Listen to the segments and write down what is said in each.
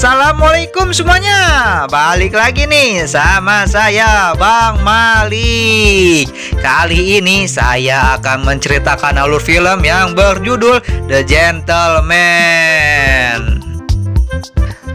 Assalamualaikum semuanya. Balik lagi nih sama saya Bang Malik. Kali ini saya akan menceritakan alur film yang berjudul The Gentleman.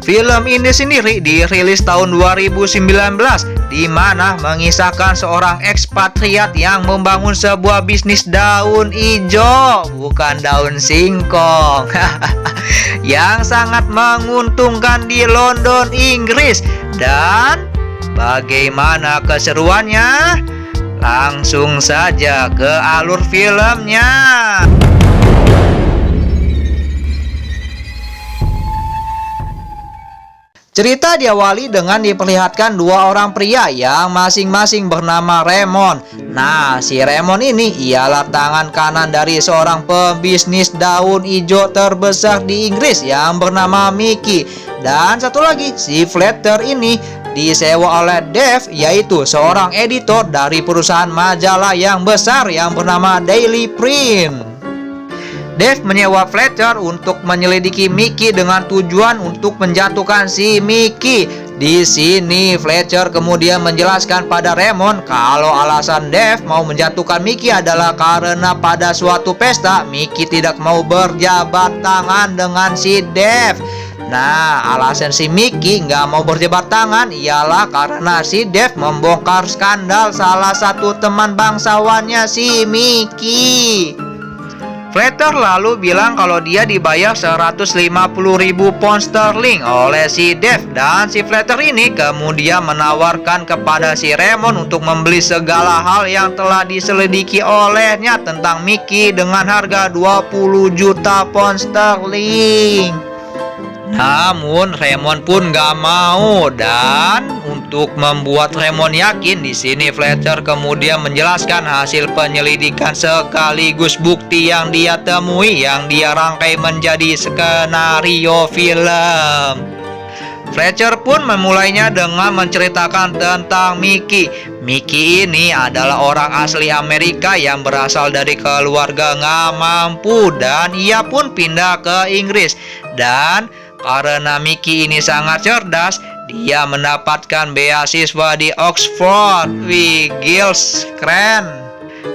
Film ini sendiri dirilis tahun 2019, di mana mengisahkan seorang ekspatriat yang membangun sebuah bisnis daun ijo, bukan daun singkong, yang sangat menguntungkan di London, Inggris. Dan bagaimana keseruannya? Langsung saja ke alur filmnya. Cerita diawali dengan diperlihatkan dua orang pria yang masing-masing bernama Raymond. Nah, si Raymond ini ialah tangan kanan dari seorang pebisnis daun hijau terbesar di Inggris yang bernama Mickey. Dan satu lagi, si Fletcher ini disewa oleh Dave, yaitu seorang editor dari perusahaan majalah yang besar yang bernama Daily Print. Dave menyewa Fletcher untuk menyelidiki Mickey dengan tujuan untuk menjatuhkan si Mickey. Di sini Fletcher kemudian menjelaskan pada Raymond kalau alasan Dave mau menjatuhkan Mickey adalah karena pada suatu pesta Mickey tidak mau berjabat tangan dengan si Dave. Nah, alasan si Mickey nggak mau berjabat tangan ialah karena si Dave membongkar skandal salah satu teman bangsawannya si Mickey. Fletcher lalu bilang kalau dia dibayar 150.000 pound sterling oleh si Dave, dan si Fletcher ini kemudian menawarkan kepada si Raymond untuk membeli segala hal yang telah diselidiki olehnya tentang Mickey dengan harga 20 juta pound sterling. Namun Raymond pun gak mau, dan untuk membuat Raymond yakin, di sini Fletcher kemudian menjelaskan hasil penyelidikan sekaligus bukti yang dia temui yang dia rangkai menjadi skenario film. Fletcher pun memulainya dengan menceritakan tentang Mickey. Mickey ini adalah orang asli Amerika yang berasal dari keluarga nggak mampu, dan ia pun pindah ke Inggris. Dan karena Mickey ini sangat cerdas, dia mendapatkan beasiswa di Oxford. Wih, Giles, keren.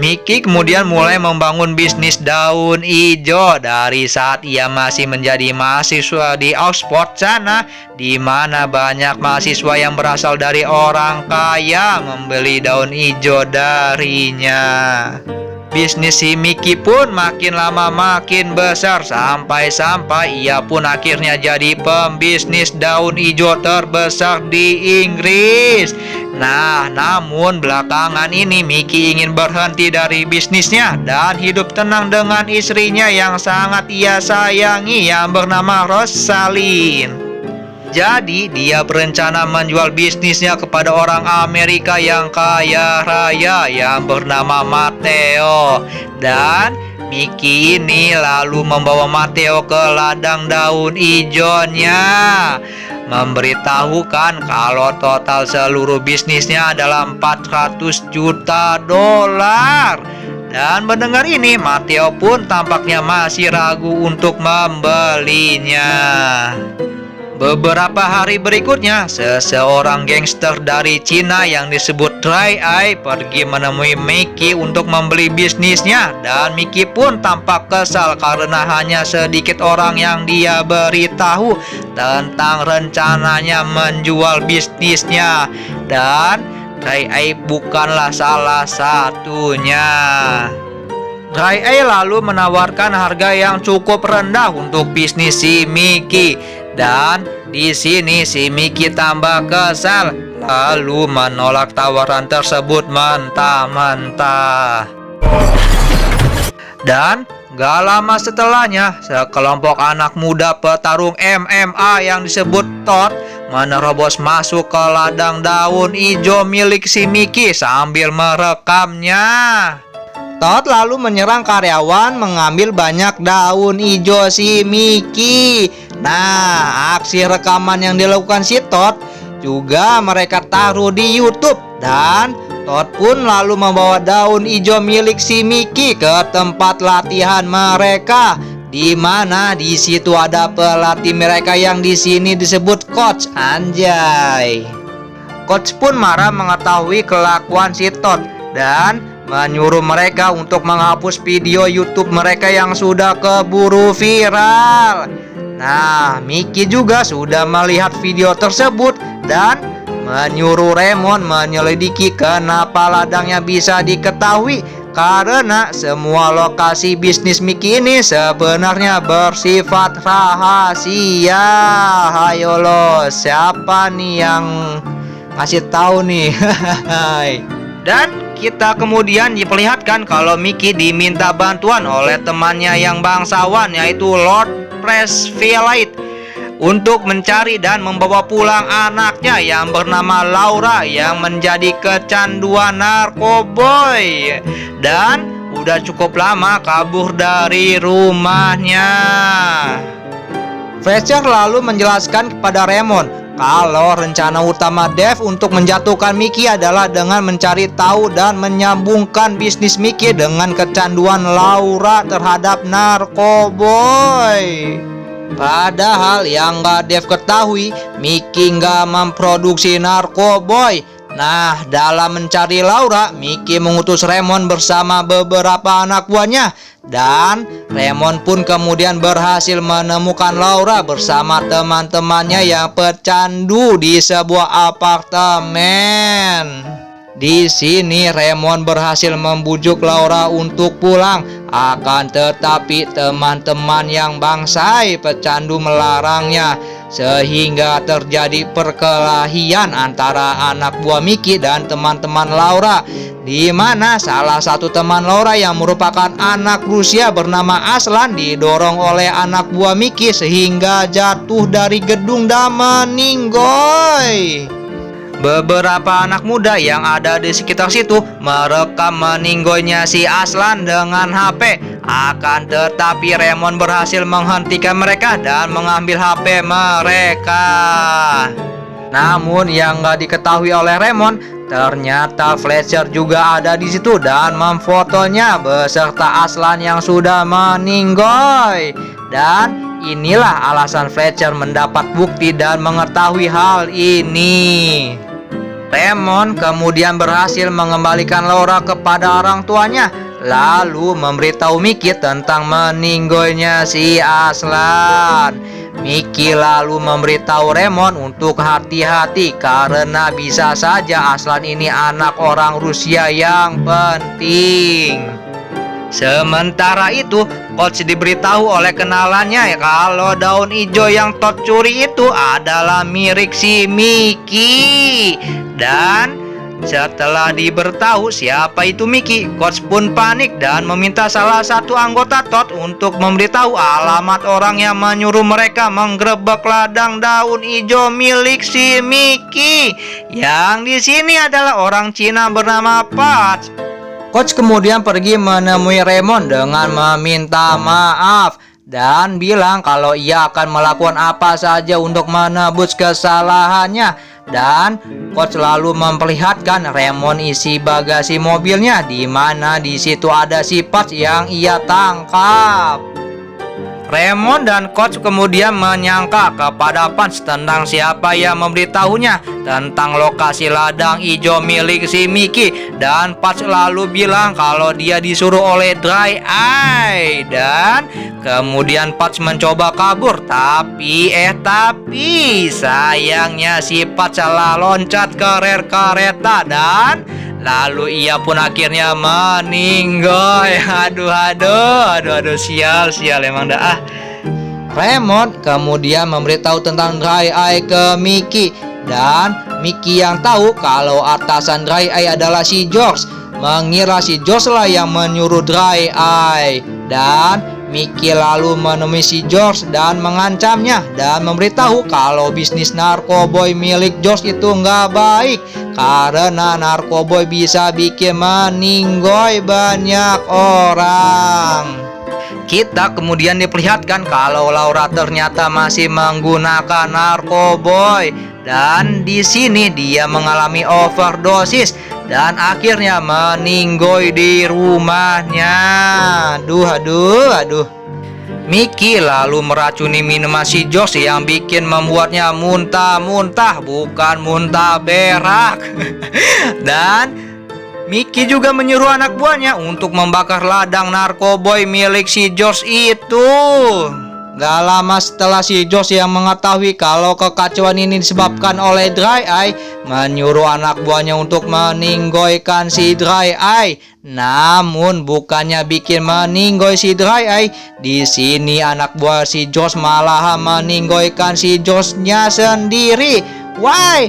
Mickey kemudian mulai membangun bisnis daun hijau dari saat ia masih menjadi mahasiswa di Oxford sana, di mana banyak mahasiswa yang berasal dari orang kaya membeli daun hijau darinya. Bisnis si Mickey pun makin lama makin besar, sampai-sampai ia pun akhirnya jadi pembisnis daun hijau terbesar di Inggris. Nah, namun belakangan ini Mickey ingin berhenti dari bisnisnya dan hidup tenang dengan istrinya yang sangat ia sayangi yang bernama Rosalind. Jadi dia berencana menjual bisnisnya kepada orang Amerika yang kaya raya yang bernama Matteo. Dan Mickey ini lalu membawa Matteo ke ladang daun hijaunya, memberitahukan kalau total seluruh bisnisnya adalah 400 juta dolar. Dan mendengar ini, Matteo pun tampaknya masih ragu untuk membelinya. Beberapa hari berikutnya, seseorang gangster dari Cina yang disebut Dry Eye pergi menemui Mickey untuk membeli bisnisnya, dan Mickey pun tampak kesal karena hanya sedikit orang yang dia beritahu tentang rencananya menjual bisnisnya, dan Dry Eye bukanlah salah satunya. Dry Eye lalu menawarkan harga yang cukup rendah untuk bisnis si Mickey. Dan di sini si Mickey tambah kesal, lalu menolak tawaran tersebut mentah-mentah. Dan gak lama setelahnya, sekelompok anak muda petarung MMA yang disebut Todd menerobos masuk ke ladang daun hijau milik si Mickey sambil merekamnya. Todd lalu menyerang karyawan mengambil banyak daun hijau si Mickey. Nah, aksi rekaman yang dilakukan si Todd juga mereka taruh di YouTube, dan Todd pun lalu membawa daun hijau milik si Mickey ke tempat latihan mereka. di mana di situ ada pelatih mereka yang di sini disebut coach. Anjay. Coach pun marah mengetahui kelakuan si Todd dan menyuruh mereka untuk menghapus video YouTube mereka yang sudah keburu viral. Nah, Mickey juga sudah melihat video tersebut dan menyuruh Raymond menyelidiki kenapa ladangnya bisa diketahui, karena semua lokasi bisnis Mickey ini sebenarnya bersifat rahasia. Hayo lo, siapa nih yang ngasih tahu nih? Dan kita kemudian diperlihatkan kalau Mickey diminta bantuan oleh temannya yang bangsawan, yaitu Lord Presvilite, untuk mencari dan membawa pulang anaknya yang bernama Laura yang menjadi kecanduan narkoboy dan udah cukup lama kabur dari rumahnya. Fletcher lalu menjelaskan kepada Raymond kalau rencana utama Dave untuk menjatuhkan Mickey adalah dengan mencari tahu dan menyambungkan bisnis Mickey dengan kecanduan Laura terhadap narkoboy. Padahal yang gak Dave ketahui, Mickey gak memproduksi narkoboy. Nah, dalam mencari Laura, Mickey mengutus Raymond bersama beberapa anak buahnya. Dan Raymond pun kemudian berhasil menemukan Laura bersama teman-temannya yang pecandu di sebuah apartemen. Di sini Raymond berhasil membujuk Laura untuk pulang. Akan tetapi teman-teman yang bangsai pecandu melarangnya, sehingga terjadi perkelahian antara anak buah Mickey dan teman-teman Laura, di mana salah satu teman Laura yang merupakan anak Rusia bernama Aslan didorong oleh anak buah Mickey sehingga jatuh dari gedung dan meninggoy. Beberapa anak muda yang ada di sekitar situ merekam meninggoynya si Aslan dengan HP. Akan tetapi Raymond berhasil menghentikan mereka dan mengambil HP mereka. Namun yang gak diketahui oleh Raymond, ternyata Fletcher juga ada di situ dan memfotonya beserta Aslan yang sudah meninggoy. Dan inilah alasan Fletcher mendapat bukti dan mengetahui hal ini. Raymond kemudian berhasil mengembalikan Laura kepada orang tuanya, lalu memberitahu Mickey tentang meninggoynya si Aslan. Mickey lalu memberitahu Raymond untuk hati-hati karena bisa saja Aslan ini anak orang Rusia yang penting. Sementara itu, Coach diberitahu oleh kenalannya kalau daun hijau yang Todd curi itu adalah milik si Mickey. Dan setelah diberitahu siapa itu Mickey, Coach pun panik dan meminta salah satu anggota Todd untuk memberitahu alamat orang yang menyuruh mereka menggerebek ladang daun hijau milik si Mickey, yang di sini adalah orang Cina bernama Patch. Coach kemudian pergi menemui Raymond dengan meminta maaf dan bilang kalau ia akan melakukan apa saja untuk menebus kesalahannya. Dan Coach lalu memperlihatkan Raymond isi bagasi mobilnya, di mana di situ ada si Patch yang ia tangkap. Raymond dan Coach kemudian menyangka kepada Patch tentang siapa yang memberitahunya tentang lokasi ladang hijau milik si Mickey. Dan Patch lalu bilang kalau dia disuruh oleh Dry Eye. Dan kemudian Patch mencoba kabur, tapi sayangnya si Patch salah loncat ke rel kereta dan lalu ia pun akhirnya meninggoy. Aduh, sial emang dah. Raymond kemudian memberitahu tentang Dry Eye ke Mickey, dan Mickey yang tahu kalau atasan Dry Eye adalah si George, mengira si George lah yang menyuruh Dry Eye. Dan Mickey lalu menemui si George dan mengancamnya dan memberitahu kalau bisnis narkoboy milik George itu nggak baik karena narkoboy bisa bikin meninggoy banyak orang. Kita kemudian diperlihatkan kalau Laura ternyata masih menggunakan narkoboy dan di sini dia mengalami overdosis dan akhirnya meninggoy di rumahnya. Aduh. Mickey lalu meracuni minuman si George yang membuatnya muntah-muntah, bukan muntah berak. Dan Mickey juga menyuruh anak buahnya untuk membakar ladang narkoboy milik si George itu. Gak lama setelah si George yang mengetahui kalau kekacauan ini disebabkan oleh Dry Eye, menyuruh anak buahnya untuk meninggoykan si Dry Eye. Namun bukannya bikin meninggoy si Dry Eye, di sini anak buah si George malah meninggoykan si George-nya sendiri. Why?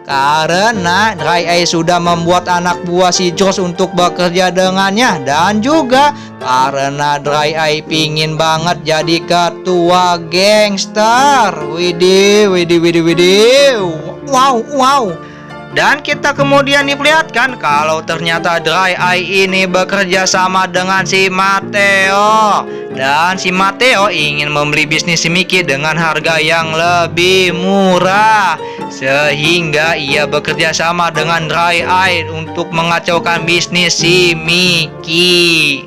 Karena Dry Eye sudah membuat anak buah si George untuk bekerja dengannya, dan juga karena Dry Eye pingin banget jadi ketua gangster. Widih. Wow. Dan kita kemudian diperlihatkan kalau ternyata Dry Eye ini bekerja sama dengan si Mateo. Dan si Mateo ingin membeli bisnis si Mickey dengan harga yang lebih murah, sehingga ia bekerja sama dengan Dry Eye untuk mengacaukan bisnis si Mickey.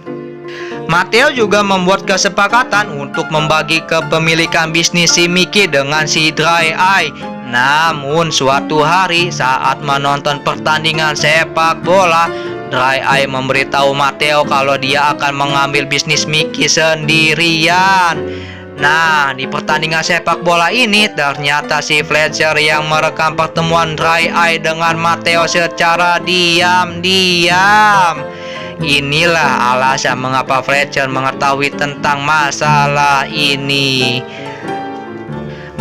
Mateo juga membuat kesepakatan untuk membagi kepemilikan bisnis si Mickey dengan si Dry Eye. Namun suatu hari saat menonton pertandingan sepak bola, Dry Eye memberitahu Mateo kalau dia akan mengambil bisnis Mickey sendirian. Nah, di pertandingan sepak bola ini ternyata si Fletcher yang merekam pertemuan Dry Eye dengan Mateo secara diam-diam. Inilah alasan mengapa Fletcher mengetahui tentang masalah ini.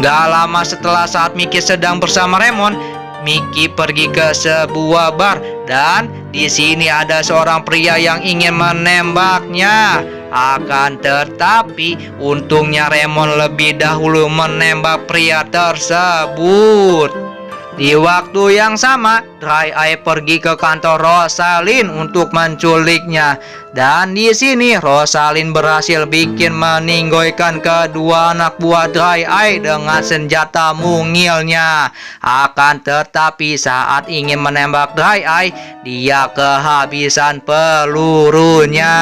Gak lama setelah saat Mickey sedang bersama Raymond, Mickey pergi ke sebuah bar, dan di sini ada seorang pria yang ingin menembaknya. Akan tetapi untungnya Raymond lebih dahulu menembak pria tersebut. Di waktu yang sama, Dry Eye pergi ke kantor Rosalind untuk menculiknya. Dan di sini Rosalind berhasil meninggoykan kedua anak buah Dry Eye dengan senjata mungilnya. Akan tetapi saat ingin menembak Dry Eye, dia kehabisan pelurunya.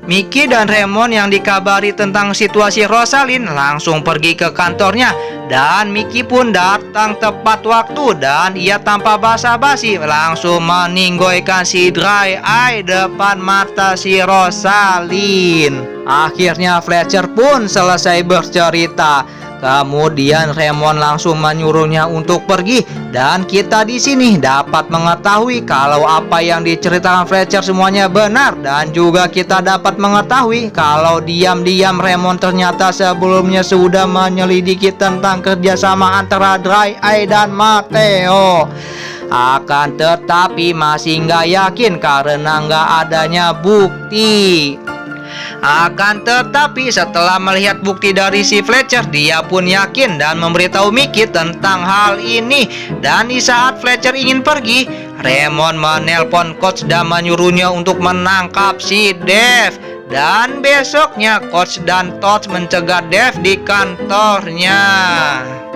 Mickey dan Raymond yang dikabari tentang situasi Rosalind langsung pergi ke kantornya, dan Mickey pun datang tepat waktu, dan ia tanpa basa-basi langsung meninggoykan si Dry Eye depan mata si Rosalind. Akhirnya Fletcher pun selesai bercerita. Kemudian Raymond langsung menyuruhnya untuk pergi, dan kita di sini dapat mengetahui kalau apa yang diceritakan Fletcher semuanya benar, dan juga kita dapat mengetahui kalau diam-diam Raymond ternyata sebelumnya sudah menyelidiki tentang kerjasama antara Dry Eye dan Mateo. Akan tetapi masih nggak yakin karena nggak adanya bukti. Akan tetapi setelah melihat bukti dari si Fletcher, dia pun yakin dan memberitahu Mickey tentang hal ini. Dan di saat Fletcher ingin pergi, Raymond menelpon Coach dan menyuruhnya untuk menangkap si Dave. Dan besoknya Coach dan Todd mencegah Dave di kantornya.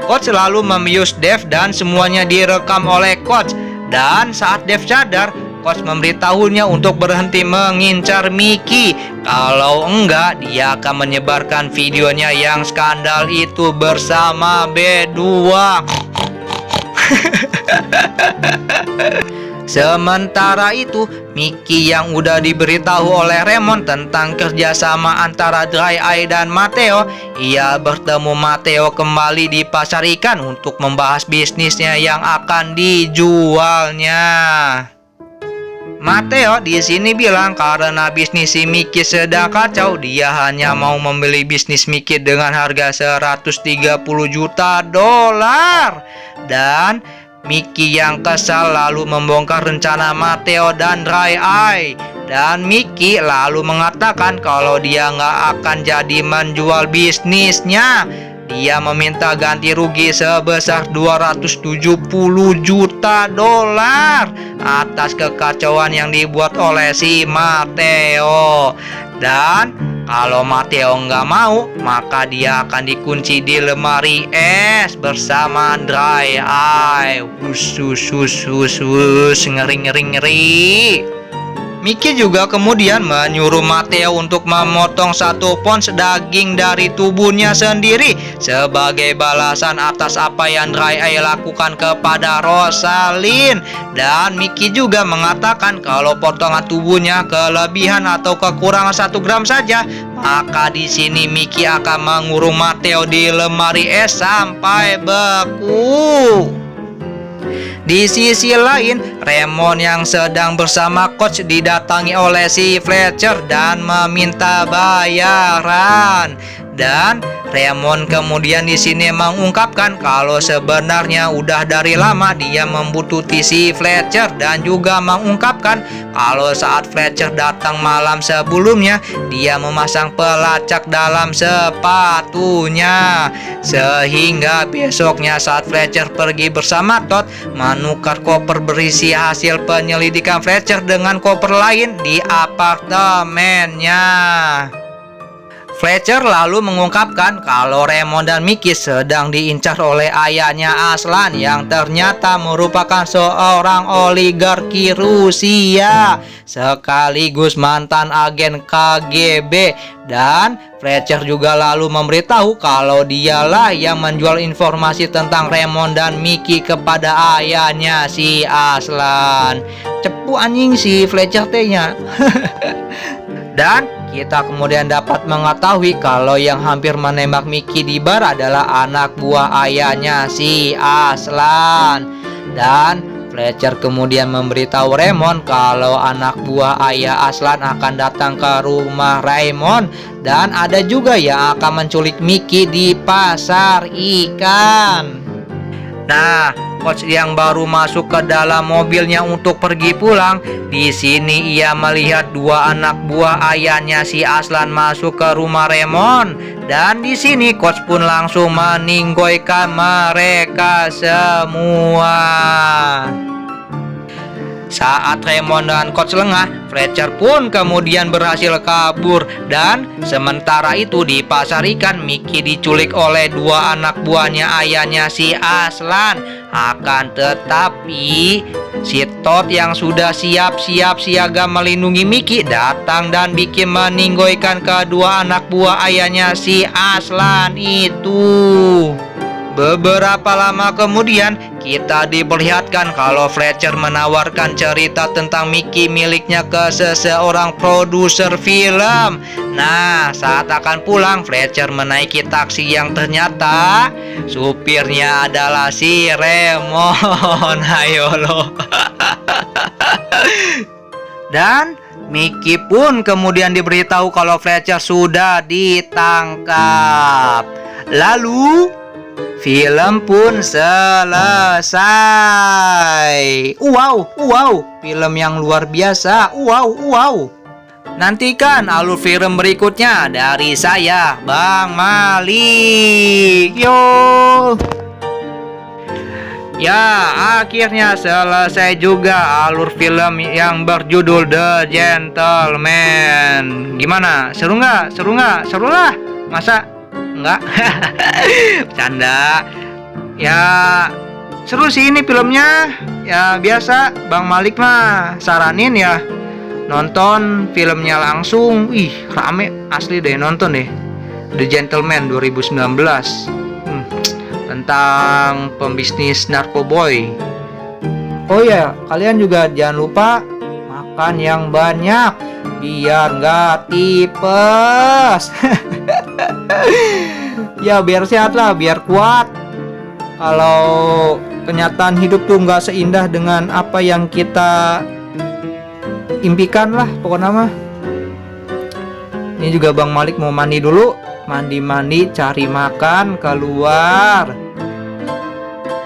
Coach lalu membius Dave dan semuanya direkam oleh Coach. Dan saat Dave sadar, Coach memberitahunya untuk berhenti mengincar Mickey. Kalau enggak, dia akan menyebarkan videonya yang skandal itu bersama berdua. Sementara itu, Mickey yang udah diberitahu oleh Raymond tentang kerjasama antara Dry Eye dan Mateo, ia bertemu Mateo kembali di pasar ikan untuk membahas bisnisnya yang akan dijualnya. Mateo di sini bilang karena bisnis si Mickey sedang kacau, dia hanya mau membeli bisnis Mickey dengan harga 130 juta dolar. Dan Mickey yang kesal lalu membongkar rencana Mateo dan Dry Eye. Dan Mickey lalu mengatakan kalau dia nggak akan jadi menjual bisnisnya. Dia meminta ganti rugi sebesar 270 juta dolar atas kekacauan yang dibuat oleh si Mateo. Dan kalau Mateo nggak mau, maka dia akan dikunci di lemari es bersama Dry Eye. Ngeri. Mickey juga kemudian menyuruh Mateo untuk memotong 1 pons daging dari tubuhnya sendiri sebagai balasan atas apa yang Dry Eye lakukan kepada Rosalind. Dan Mickey juga mengatakan kalau potongan tubuhnya kelebihan atau kekurangan 1 gram saja, maka di sini Mickey akan mengurung Mateo di lemari es sampai beku. Di sisi lain, Raymond yang sedang bersama coach didatangi oleh si Fletcher dan meminta bayaran. Dan Raymond kemudian di sini mengungkapkan kalau sebenarnya udah dari lama dia membutuhkan si Fletcher, dan juga mengungkapkan kalau saat Fletcher datang malam sebelumnya dia memasang pelacak dalam sepatunya, sehingga besoknya saat Fletcher pergi bersama Todd menukar koper berisi hasil penyelidikan Fletcher dengan koper lain di apartemennya. Fletcher lalu mengungkapkan kalau Raymond dan Mickey sedang diincar oleh ayahnya Aslan yang ternyata merupakan seorang oligarki Rusia sekaligus mantan agen KGB. Dan Fletcher juga lalu memberitahu kalau dialah yang menjual informasi tentang Raymond dan Mickey kepada ayahnya si Aslan. Cepu anjing si Fletcher tehnya. Dan kita kemudian dapat mengetahui kalau yang hampir menembak Mickey di bar adalah anak buah ayahnya si Aslan. Dan Fletcher kemudian memberitahu Raymond kalau anak buah ayah Aslan akan datang ke rumah Raymond, dan ada juga yang akan menculik Mickey di pasar ikan. Nah, coach yang baru masuk ke dalam mobilnya untuk pergi pulang. Di sini ia melihat 2 anak buah ayahnya si Aslan masuk ke rumah Raymond, dan di sini coach pun langsung meninggoykan mereka semua. Saat Raymond dan coach lengah, Fletcher pun kemudian berhasil kabur. Dan sementara itu di pasar ikan, Mickey diculik oleh 2 anak buahnya ayahnya si Aslan. Akan tetapi si Todd yang sudah siap-siap siaga melindungi Mickey datang dan bikin meninggoykan kedua anak buah ayahnya si Aslan itu. Beberapa lama kemudian kita diperlihatkan kalau Fletcher menawarkan cerita tentang Mickey miliknya ke seseorang produser film. Nah, saat akan pulang, Fletcher menaiki taksi yang ternyata supirnya adalah si Raymond. Ayo lo. Dan Mickey pun kemudian diberitahu kalau Fletcher sudah ditangkap. Lalu film pun selesai. Wow, film yang luar biasa. Wow. Nantikan alur film berikutnya dari saya, Bang Malik. Yo. Ya, akhirnya selesai juga alur film yang berjudul The Gentleman. Gimana? Seru nggak? Seru lah. Masa enggak? Bercanda. Ya, seru sih ini filmnya. Ya biasa, Bang Malik mah saranin ya nonton filmnya langsung. Ih, rame asli deh, nonton deh The Gentleman 2019. Tentang pembisnis narkoboy. Oh ya, kalian juga jangan lupa makan yang banyak biar nggak tipes. Ya biar sehat lah, biar kuat. Kalau kenyataan hidup tuh nggak seindah dengan apa yang kita impikan lah pokoknya mah. Ini juga Bang Malik mau mandi dulu. Mandi, cari makan, keluar.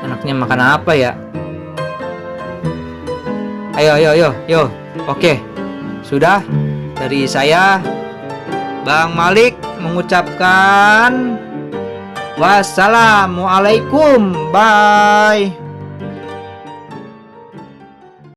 Enaknya makan apa ya? Ayo. Oke. Sudah dari saya, Bang Malik mengucapkan wassalamualaikum. Bye.